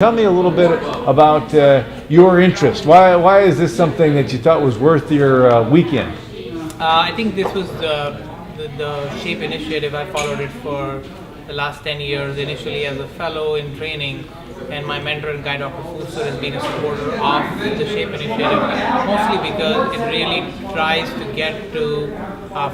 Tell me a little bit about your interest. Why is this something that you thought was worth your weekend? I think this was the SHAPE initiative. I followed it for the last 10 years, initially as a fellow in training, and my mentor and guide, Dr. Fusar, has been a supporter of the SHAPE initiative, mostly because it really tries to get to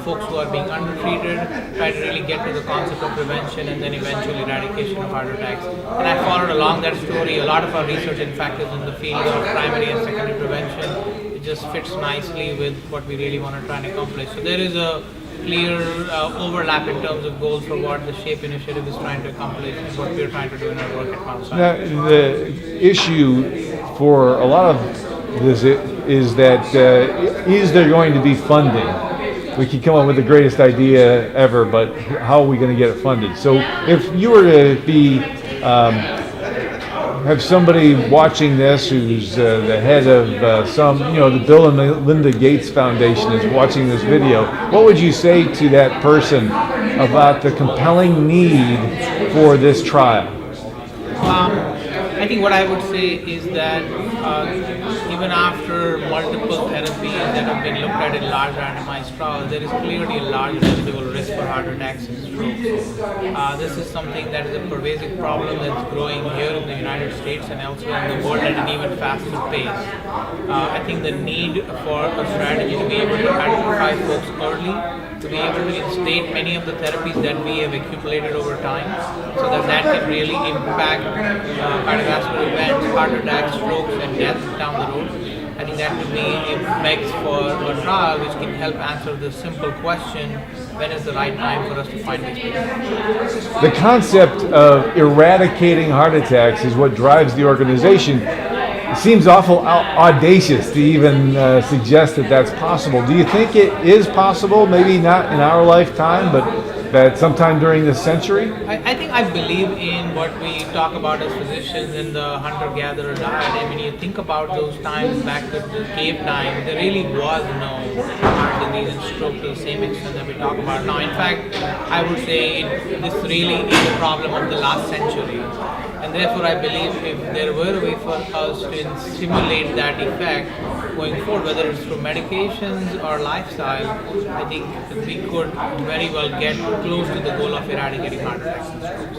folks who are being undertreated, try to really get to the concept of prevention and then eventually eradication of heart attacks. And I followed along that story. A lot of our research, in fact, is in the field of primary and secondary prevention. It just fits nicely with what we really want to try and accomplish. So there is a clear overlap in terms of goals for what the SHAPE initiative is trying to accomplish and what we're trying to do in our work at Bansilal. Now, the issue for a lot of this is that is there going to be funding? We can come up with the greatest idea ever, but how are we going to get it funded? So if you were to be have somebody watching this who's the head of the Bill and Melinda Gates Foundation is watching this video, what would you say to that person about the compelling need for this trial? I think what I would say is that even after multiple therapies that have been looked at in large randomized trials, there is clearly a large residual risk for heart attacks and strokes. This is something that is a pervasive problem that's growing here in the United States and elsewhere in the world at an even faster pace. I think the need for a strategy to be able to identify folks early, to be able to instate many of the therapies that we have accumulated over time, so that can really impact cardiovascular events, heart attacks, strokes, and death down the road. I think that to me it begs for a trial which can help answer the simple question: when is the right time for us to find these people? The concept of eradicating heart attacks is what drives the organization. It seems awful audacious to even suggest that that's possible. Do you think it is possible? Maybe not in our lifetime, but that sometime during this century? I believe in what we talk about as physicians in the hunter-gatherer diet. I mean, you think about those times back to the cave time, there really was no heart disease and stroke to the same extent that we talk about now. In fact, I would say this really is a problem of the last century. And therefore, I believe if there were a way for us to simulate that effect going forward, whether it's through medications or lifestyle, I think we could very well get close to the goal of eradicating heart attacks and strokes.